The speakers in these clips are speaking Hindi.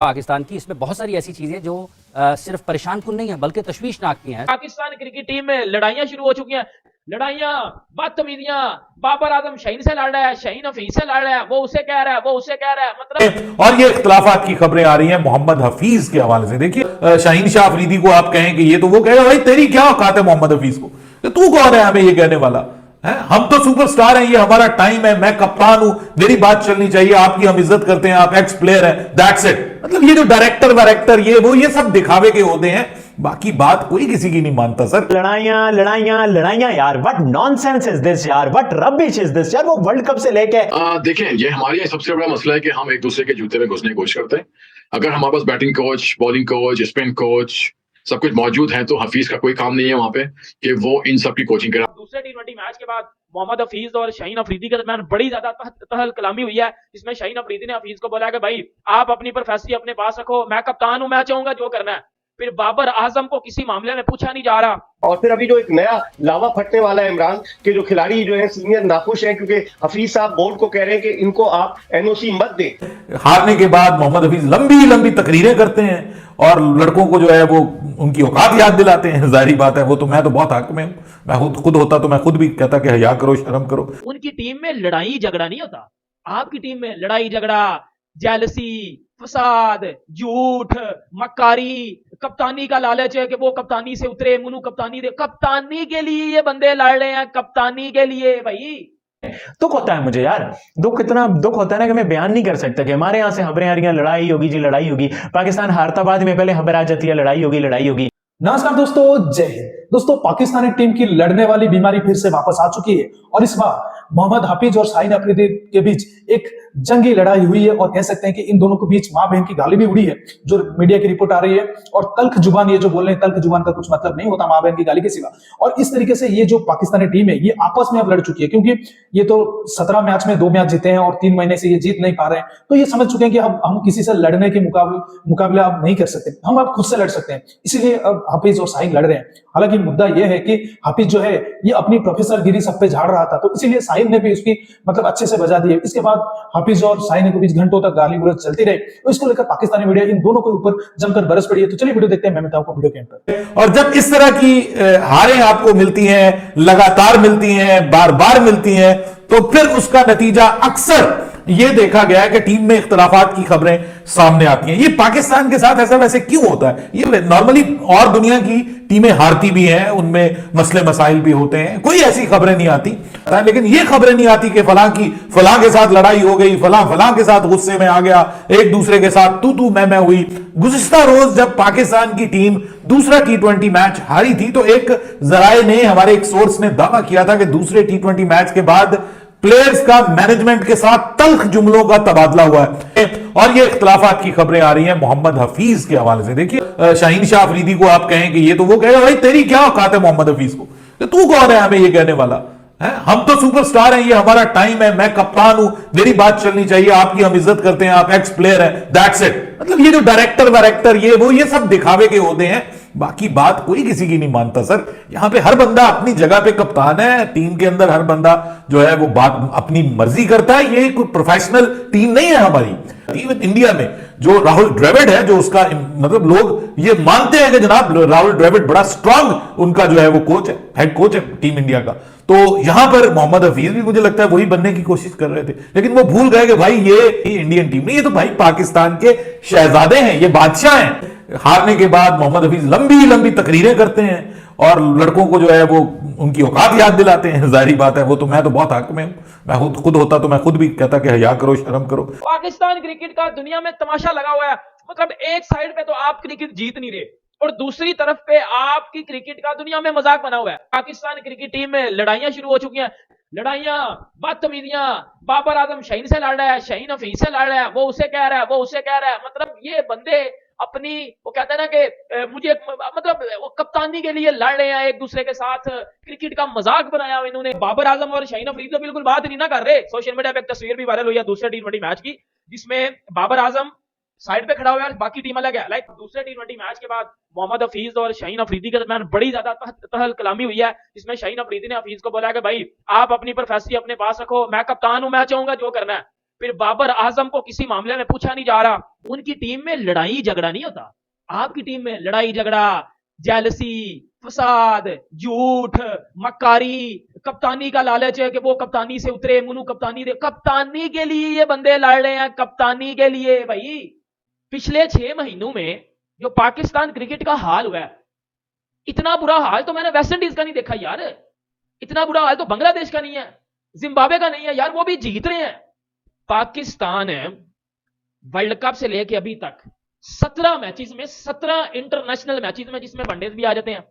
पाकिस्तान की इसमें बहुत सारी ऐसी चीजें जो सिर्फ परेशान कुन नहीं है बल्कि तशवीशनाक भी हैं। पाकिस्तान क्रिकेट टीम में लड़ाइयां शुरू हो चुकी हैं, लड़ाइयां, बदतमीजियां। बाबर आजम शाहीन से लड़ रहा है, शाहीन हफीज से लड़ रहा है, वो उसे कह रहा है, वो उसे कह रहा है, मतलब। और ये इख्तलाफात की खबरें आ रही हैं मोहम्मद हफीज के हवाले से। देखिए शाहीन शाह अफरीदी को आप कहें कि ये, तो वो कहेगा भाई तेरी क्या औकात है मोहम्मद हफीज को, तो तू कौन है हमें ये कहने वाला है? हम तो सुपरस्टार हैं, ये हमारा टाइम है, मैं कप्तान हूं, मेरी बात चलनी चाहिए, आपकी हम इज्जत करते हैं, आप एक्स प्लेयर हैं, दैट्स इट। मतलब ये जो डायरेक्टर वायरेक्टर ये सब दिखावे के होते हैं, बाकी बात कोई किसी की नहीं मानता सर। लड़ाइयां लड़ाइयां लड़ाइयां यार, व्हाट नॉनसेंस इज दिस यार, व्हाट रबिश इज दिस यार। वो वर्ल्ड कप से लेके देखें, ये हमारे सबसे बड़ा मसला है कि हम एक दूसरे के जूते में घुसने की कोशिश करते हैं। अगर हमारे पास batting coach, bowling coach, spin coach सब कुछ मौजूद है, तो हफीज का कोई काम नहीं है वहां पे कि वो इन सब की कोचिंग करे। दूसरे टी20 मैच के बाद मोहम्मद हफीज और शाहीन अफरीदी के दरमियान बड़ी ज्यादा तहल कलामी हुई है, जिसमें शाहीन अफरीदी ने हफीज को बोला कि भाई आप अपनी प्रोफेसरी अपने पास रखो, मैं कप्तान हूं, मैं चाहूंगा जो करना है। फिर बाबर आजम को किसी मामले में पूछा नहीं जा रहा। और फिर अभी जो एक नया लावा फटने वाला है इमरान के जो खिलाड़ी जो है सीनियर नाखुश हैं, क्योंकि हफीज साहब बोर्ड को कह रहे हैं कि इनको आप एनओसी मत दें। हारने के बाद मोहम्मद हफीज लंबी लंबी तकरीरें करते हैं और लड़कों को जो है वो उनकी औकात याद दिलाते हैं। जाहिर बात है, वो तो मैं तो बहुत हक में हूं, मैं खुद होता तो मैं खुद भी कहता कि हया करो, शर्म करो। उनकी टीम में लड़ाई झगड़ा नहीं होता, आपकी टीम में लड़ाई झगड़ा, जेलसी, फसाद, झूठ, मक्कारी, कप्तानी का लालच है कि वो कप्तानी से उतरे, मुनु कप्तानी दे। कप्तानी के लिए ये बंदे लड़ रहे हैं, कप्तानी के लिए भाई। दुख होता है मुझे यार, दुख इतना दुख होता है ना कि मैं बयान नहीं कर सकता कि हमारे यहां से खबरें आ रही हैं लड़ाई होगी जी, लड़ाई होगी। पाकिस्तान हारता बाद में पहले खबर आ जाती है लड़ाई होगी, लड़ाई होगी। नमस्कार दोस्तों, जय हिंद। दोस्तों, पाकिस्तानी टीम की लड़ने वाली बीमारी फिर से वापस आ चुकी है और इस बार मोहम्मद हफीज और शाहीन अफरीदी के बीच एक जंगी लड़ाई हुई है और कह सकते हैं कि इन दोनों के बीच मां बहन की गाली भी उड़ी है, जो मीडिया की रिपोर्ट आ रही है। और तल्ख जुबान, ये जो बोल रहे हैं, तल्ख जुबान का कुछ मतलब नहीं होता मां बहन की गाली के सिवा। और इस तरीके से ये जो पाकिस्तानी टीम है ये आपस में अब लड़ चुकी है, क्योंकि ये तो 17 मैच में 2 मैच जीते हैं और 3 महीने से ये जीत नहीं पा रहे हैं। तो ये समझ चुके हैं कि अब हम किसी से लड़ने के मुकाबला अब नहीं कर सकते, हम अब खुद से लड़ सकते हैं। इसीलिए अब हफीज और शाहीन लड़ रहे हैं। हालांकि मुद्दा यह है कि हफीज जो है ये अपनी प्रोफेसर गिरी सब पे झाड़ रहा था, तो इसीलिए शाहीन ने भी उसकी मतलब अच्छे से बजा दी है। इसके बाद हफीज और शाहीन के बीच घंटों तक गाली गलौज चलती रही, तो इसको लेकर पाकिस्तानी मीडिया इन दोनों के ऊपर जमकर बरस पड़ी है। तो चलिए वीडियो देखते हैं, मैं बताऊं आपको वीडियो के एंड पर। और जब इस तरह की हारें आपको मिलती हैं, लगातार मिलती हैं, बार बार मिलती हैं, तो फिर उसका नतीजा अक्सर ये देखा गया है कि टीम में इख्तलाफात की खबरें सामने आती हैं। ये पाकिस्तान के साथ ऐसा वैसे क्यों होता है? ये नॉर्मली और दुनिया की टीमें हारती भी हैं, उनमें मसले मसाइल भी होते हैं, कोई ऐसी खबरें नहीं आती। लेकिन ये खबरें नहीं आती कि फलां के साथ लड़ाई हो गई, फलां के साथ गुस्से में आ गया, एक दूसरे के साथ तू मैं हुई। गुज़िश्ता रोज जब पाकिस्तान की टीम दूसरा T20 मैच हारी थी, तो एक जराए ने, हमारे एक सोर्स ने दावा किया था कि दूसरे T20 मैच के बाद प्लेयर्स का मैनेजमेंट के साथ तल्ख जुमलों का तबादला हुआ है। और ये इख्तलाफात की खबरें आ रही हैं मोहम्मद हफीज के हवाले से। देखिए शाहीन शाह अफरीदी को आप कहें कि ये, तो वो कहेगा भाई तेरी क्या औकात है मोहम्मद हफीज को, तो तू कौन है हमें ये कहने वाला है? हम तो सुपरस्टार हैं, ये हमारा टाइम है, मैं कप्तान हूं, मेरी बात चलनी चाहिए, आपकी हम इज्जत करते हैं, आप एक्स प्लेयर हैं, दैट्स इट। मतलब ये जो डायरेक्टर वायरेक्टर ये सब दिखावे के होते हैं, बाकी बात कोई किसी की नहीं मानता सर। यहां पे हर बंदा अपनी जगह पे कप्तान है, टीम के अंदर हर बंदा जो है वो बात अपनी मर्जी करता है। ये कोई प्रोफेशनल टीम नहीं है हमारी। इवन इंडिया में जो राहुल द्रविड़ है, जो उसका मतलब लोग ये मानते हैं कि जनाब राहुल द्रविड़ बड़ा स्ट्रांग उनका जो है वो कोच है, हेड कोच है टीम इंडिया का। तो यहां पर मोहम्मद हफीज भी मुझे लगता है वही बनने की कोशिश कर रहे थे, लेकिन वो भूल गए कि भाई ये इंडियन टीम नहीं, ये तो भाई पाकिस्तान के शहजादे हैं, ये बादशाह हैं। हारने के बाद मोहम्मद हफीज लंबी लंबी तकरीरें करते हैं और लड़कों को जो है वो उनकी औकात याद दिलाते हैं। जाहिर बात है, वो तो मैं तो बहुत हक में हूं, मैं खुद होता तो मैं खुद भी कहता कि हया करो, शर्म करो। पाकिस्तान क्रिकेट का दुनिया में तमाशा लगा हुआ है। मतलब एक साइड पे तो आप क्रिकेट जीत नहीं रहे और दूसरी तरफ पे आपकी क्रिकेट का दुनिया में मजाक बना हुआ है। पाकिस्तान क्रिकेट टीम में लड़ाइयां शुरू हो चुकी हैं, लड़ाइयां, बदतमीजियां। बाबर आजम शाहीन से लड़ रहा है, शाहीन हफीज से लड़ रहा है, वो उसे कह रहा है, वो उसे कह रहा है। मतलब ये बंदे अपनी, वो कहते हैं ना कि मुझे मतलब वो कप्तानी के लिए लड़ रहे हैं एक दूसरे के साथ, क्रिकेट का मजाक बनाया इन्होंने। बाबर आजम और शाहीन अफरीदी तो बिल्कुल बात नहीं ना कर रहे। सोशल मीडिया पे एक तस्वीर भी वायरल हुई है दूसरे T20 मैच की, जिसमें बाबर आजम साइड पे खड़ा हुआ है, बाकी टीम अलग है। लाइक दूसरे T20 मैच के बाद मोहम्मद हफीज और शाहीन अफरीदी के दरमियान बड़ी ज्यादा तहल कलामी हुई है, जिसमें शाहीन अफरीदी ने हफीज को बोला कि भाई आप अपनी प्रोफेसरी अपने पास रखो, मैं कप्तान हूं, मैं चाहूंगा जो करना है। फिर बाबर आजम को किसी मामले में पूछा नहीं जा रहा। उनकी टीम में लड़ाई झगड़ा नहीं होता, आपकी टीम में लड़ाई झगड़ा, जेलसी, फसाद, झूठ, मक्कारी, कप्तानी का लालच है कि वो कप्तानी से उतरे, मुनू कप्तानी दे। कप्तानी के लिए ये बंदे लड़ रहे हैं, कप्तानी के लिए। भाई पिछले 6 महीनों में जो पाकिस्तान क्रिकेट का हाल हुआ है, इतना बुरा हाल तो मैंने वेस्ट इंडीज का नहीं देखा यार, इतना बुरा हाल तो बांग्लादेश का नहीं है, जिम्बाब्वे का नहीं है यार, वो भी जीत रहे हैं। पाकिस्तान वर्ल्ड कप से लेके अभी तक 17 मैचेस में, 17 इंटरनेशनल मैचेस में, जिसमें वनडेज भी आ जाते हैं,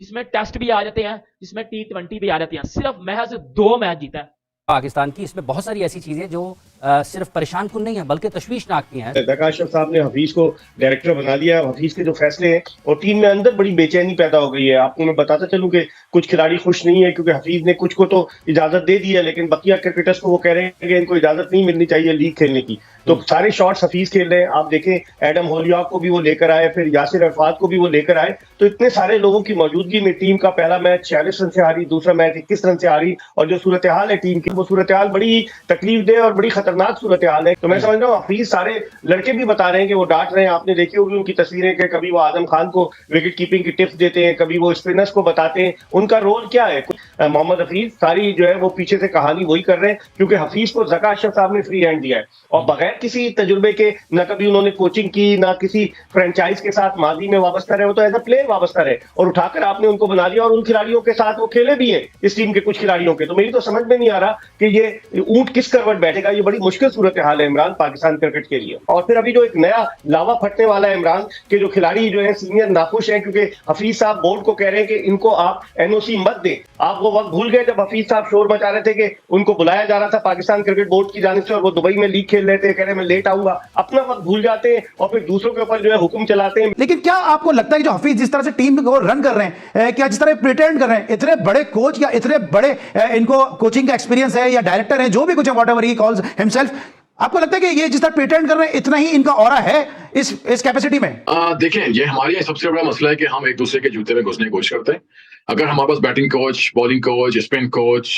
जिसमें टेस्ट भी आ जाते हैं, जिसमें T20 भी आ जाती हैं, सिर्फ महज 2 मैच जीता है पाकिस्तान की। इसमें बहुत सारी ऐसी चीजें जो सिर्फ परेशान कुन नहीं है बल्कि तशवीशनाक भी हैं। ज़का अशरफ साहब ने हफीज को डायरेक्टर बना दिया। हफीज के जो फैसले हैं और टीम में अंदर बड़ी बेचैनी पैदा हो गई है। आपको मैं बताता चलूं कि कुछ खिलाड़ी खुश नहीं है क्योंकि हफीज ने कुछ को तो इजाजत दे दी है, लेकिन बकिया क्रिकेटर्स को वो कह रहे हैं कि इनको इजाजत नहीं मिलनी चाहिए लीग खेलने की। तो सारे शॉट्स हफीज खेल रहे हैं। आप देखें एडम होलियाक को भी वो लेकर आए, फिर यासिर अरफात को भी वो लेकर आए। तो इतने सारे लोगों की मौजूदगी में टीम का पहला मैच 46 रन से हारी, दूसरा मैच 21 रन से हारी, और जो सूरत हाल है टीम की, वो सूरत हाल बड़ी तकलीफ दे और बड़ी खतरनाक सूरत हाल है। तो मैं समझ रहा हूँ हफीज सारे लड़के भी बता रहे हैं कि वो डांट रहे हैं। आपने देखी होगी उनकी तस्वीरें कि कभी वो आजम खान को विकेट कीपिंग की टिप्स देते हैं, कभी वो स्पिनर्स को बताते हैं। उनका रोल क्या है? मोहम्मद हफीज सारी जो है वो पीछे से कहानी वही कर रहे हैं, क्योंकि हफीज को ज़का अशरफ साहब ने फ्री हैंड दिया है और बगैर किसी तजुर्बे के, ना कभी उन्होंने कोचिंग की, ना किसी फ्रेंचाइज के साथ माजी में वाबस्ता रहे, वो तो एज अ प्लेयर वाबस्ता रहे, और उठाकर आपने उनको बना दिया और उन खिलाड़ियों के साथ वो खेले भी है, इस टीम के कुछ खिलाड़ियों के। तो मेरी तो समझ में नहीं आ रहा कि ये ऊंट किस करवट बैठेगा। ये बड़ी मुश्किल सूरत हाल है इमरान पाकिस्तान क्रिकेट के लिए। और फिर अभी जो एक नया लावा फटने वाला है इमरान के जो खिलाड़ी जो है सीनियर नाखुश हैं, क्योंकि हफीज साहब बोर्ड को कह रहे हैं कि इनको आप एनओसी मत दें। आप वो वक्त भूल गए जब हफीज साहब शोर मचा रहे थे कि उनको बुलाया जा रहा था पाकिस्तान क्रिकेट बोर्ड की जानिब से और वो दुबई में लीग खेल रहे थे, कह रहे मैं लेट आऊंगा। अपना वक्त भूल जाते हैं और फिर दूसरों के ऊपर जो है हुक्म चलाते हैं। लेकिन क्या आपको लगता है कि जो हफीज जिस तरह से टीम को रन कर रहे हैं, क्या जिस तरह प्रिटेंड कर रहे हैं, इतने बड़े कोच या इतने बड़े इनको कोचिंग का एक्सपीरियंस है या डायरेक्टर है, जो भी कुछ है, व्हाटएवर ही कॉल्स हिमसेल्फ, आपको लगता है कि ये जिस तरह प्रिटेंड कर रहे हैं इतना ही इनका ऑरा है इस कैपेसिटी में? देखें, ये हमारे लिए सबसे बड़ा मसला है कि हम एक दूसरे के जूते में घुसने की कोशिश करते हैं। अगर हमारे पास batting coach, bowling coach, spin coach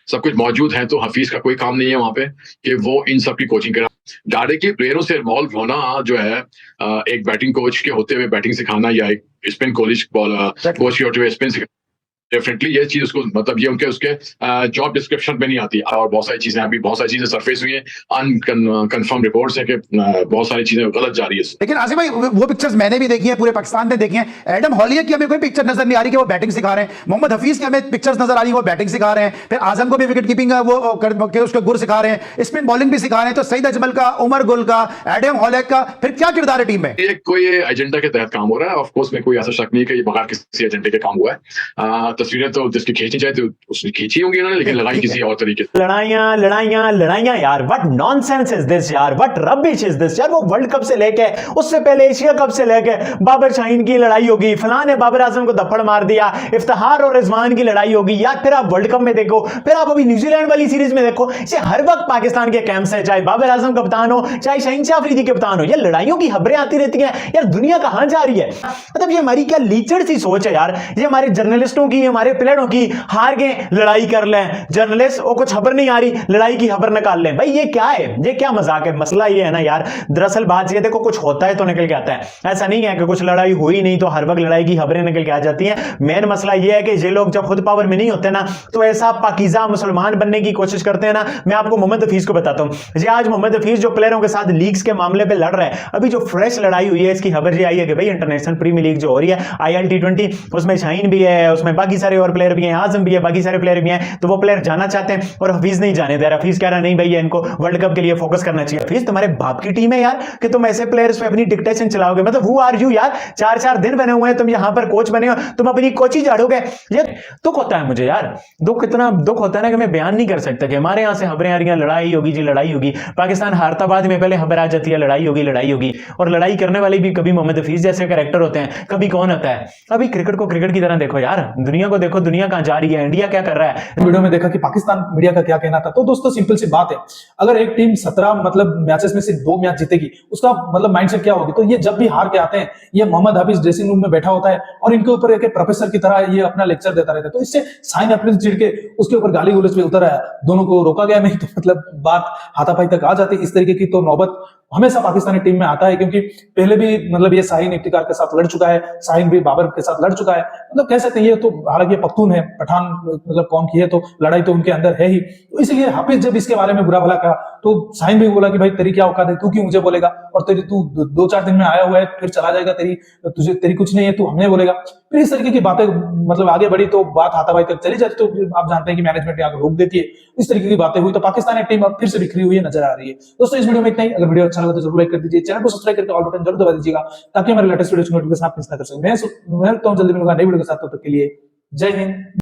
सब कुछ मौजूद है तो हफीज का कोई काम नहीं है वहां पे कि वो इन सब की कोचिंग करे। डायरेक्टली प्लेयरों से इन्वॉल्व होना जो है, एक बैटिंग कोच के होते हुए बैटिंग सिखाना या एक स्पिन कोच के होते हुए स्पिन सिखाना, डेफिनेटली ये चीज उसको मतलब ये उसके जॉब डिस्क्रिप्शन में नहीं आती। और बहुत सारी चीजें अभी बहुत सारी चीजें सरफेस हुई हैं, अनकन्फर्म रिपोर्ट्स है कि बहुत सारी चीजें गलत जा रही है। लेकिन आसिफ भाई वो पिक्चर्स मैंने भी देखी है, पूरे पाकिस्तान ने देखी है। एडम हॉलिया की हमें कोई पिक्चर नजर नहीं आ रही कि वो बैटिंग सिखा रहे हैं। मोहम्मद हफीज की हमें पिक्चर्स नजर आ रही है वो बैटिंग सिखा रहे हैं। फिर आजम को भी विकेट कीपिंग उसको गुर सिखा रहे हैं, स्पिन बॉलिंग भी सिखा रहे हैं। तो सईद अजमल का, उमर गुल का, एडम हॉलिया का फिर क्या किरदार है टीम में? ये कोई एजेंडा के तहत काम हो रहा है। ऑफ कोर्स में कोई ऐसा शक नहीं है कि ये बगैर किसी एजेंडे के काम हुआ है। तस्वीरें तो जिसकी खींचनी चाहे तो उसने खींची होंगी इन्होंने, लेकिन लगाई किसी और तरीके से। लड़ाइयां यार, व्हाट नॉनसेंस इज दिस यार, व्हाट रबिश इज दिस यार। वो वर्ल्ड कप से लेके उससे पहले एशिया कप से लेके बाबर शाहीन की लड़ाई होगी, फलां ने बाबर आजम को दफड़ मार दिया, इफ्तिखार और रिजवान की लड़ाई होगी यार। फिर आप वर्ल्ड कप में देखो, फिर आप अभी न्यूजीलैंड वाली सीरीज में देखो, इसे हर वक्त पाकिस्तान के कैंप से चाहे बाबर आजम कप्तान हो चाहे शाहीन शाह अफरीदी कप्तान हो, ये लड़ाइयों की खबरें आती रहती हैं यार। दुनिया कहां जा रही है? मतलब ये हमारी क्या लीचड़ सी सोच है यार। ये हमारे जर्नलिस्टों की, हमारे प्लेयरों की, हार गए लड़ाई कर लें, जर्नलिस्ट वो कुछ खबर नहीं आ रही लड़ाई की खबर निकाल लें। भाई ये क्या है? ये क्या मजाक है? मसला ये है ना यार, दरअसल बात ये देखो, कुछ होता है तो निकल के आता है। ऐसा नहीं है कि कुछ लड़ाई हुई नहीं तो हर वक्त लड़ाई की खबरें निकल के आ जाती हैं। मेन मसला ये है कि ये लोग जब खुद पावर में नहीं होते ना तो ऐसा पाकीज़ा मुसलमान बनने की कोशिश करते हैं ना। मैं आपको मोहम्मद हफीज को बताता हूं। ये आज मोहम्मद हफीज जो प्लेयरों के साथ लीग्स के मामले पे लड़ रहे हैं, अभी जो फ्रेश लड़ाई हुई है इसकी खबर ये आई है कि भाई इंटरनेशनल प्रीमियर लीग जो हो रही है IL T20, उसमें शाहीन भी है, उसमें बाकी सारे और प्लेयर भी हैं, आजम भी है, बाकी सारे प्लेयर भी हैं। तो वो प्लेयर जाना चाहते हैं और हफीज नहीं जाने दे रहा। हफीज कह रहा नहीं भाई इनको वर्ल्ड कप के लिए फोकस करना चाहिए। हफीज तुम्हारे बाप की टीम है यार कि तुम ऐसे प्लेयर्स पे अपनी डिक्टेशन चलाओगे? मतलब हु आर यू यार? 4-4 दिन बने हुए हैं, तुम यहां पर कोच बने हो, तुम अपनी कोच ही झाड़ोगे। ये दुख होता है मुझे यार, इतना दुख होता है ना कि मैं बयान नहीं कर सकता कि हमारे यहां से खबरें आ रही हैं लड़ाई होगी जी, लड़ाई होगी। पाकिस्तान हारता बाद में पहले खबर आ जाती है लड़ाई होगी। और लड़ाई करने वाले भी कभी मोहम्मद हफीज जैसे कैरेक्टर होते हैं, कभी कौन होता है। अभी क्रिकेट को क्रिकेट की तरह देखो यार। दुनिया दुनिया को देखो, दुनिया कहां जा रही है, इंडिया क्या कर रहा है। वीडियो में देखा कि पाकिस्तान मीडिया का क्या कहना था। तो दोस्तों सिंपल सी बात है, अगर एक टीम 17 मतलब मैचेस में से 2 मैच जीतेगी, उसका मतलब माइंडसेट क्या होगी। तो ये जब भी हार के आते हैं, ये मोहम्मद हाफिज ड्रेसिंग रूम में बैठा होता है और इनके ऊपर एक प्रोफेसर की तरह ये अपना लेक्चर देता रहता है। तो इससे शाहीन अफरीदी चिढ़ के उसके ऊपर गाली गलौज पे उतर आया, दोनों को रोका गया, नहीं तो मतलब बात हाथापाई तक आ जाती। इस तरीके की तो नौबत हमेशा पाकिस्तानी टीम में आता है, क्योंकि पहले भी मतलब ये शाहीन इफ्तिकार के साथ लड़ चुका है, शाहीन भी बाबर के साथ लड़ चुका है। मतलब कह सकते हैं ये तो, हालांकि ये पख्तून है, पठान मतलब कौम की है, तो लड़ाई तो उनके अंदर है ही। तो इसलिए हाफिज जब इसके बारे में बुरा भला कहा तो शाहीन भी बोला कि भाई तेरी क्या औकात है, तू क्यों मुझे बोलेगा, और तेरी तू 2-4 दिन में आया हुआ है फिर चला जाएगा, तेरी कुछ नहीं है, तू हमें बोलेगा। फिर इस तरीके की बातें मतलब आगे बढ़ी तो बात हाथापाई तक चली जाती। तो आप जानते हैं कि मैनेजमेंट यहाँ को रोक देती है। इस तरीके की बातें हुई तो पाकिस्तानी टीम अब फिर से बिखरी हुई नजर आ रही है। दोस्तों इस वीडियो में इतना ही। अगर वीडियो अच्छा लगा तो जरूर लाइक कर दीजिए, चैनल को सब्सक्राइब करके ऑल बटन जरूर दबा दीजिएगा, ताकि हमारे लेटेस्ट वीडियो की नोटिफिकेशन आप मिस ना कर सकें। मैं मिलता हूं जल्दी, मिलूंगा नई वीडियो के साथ, तब तक के लिए जय हिंद।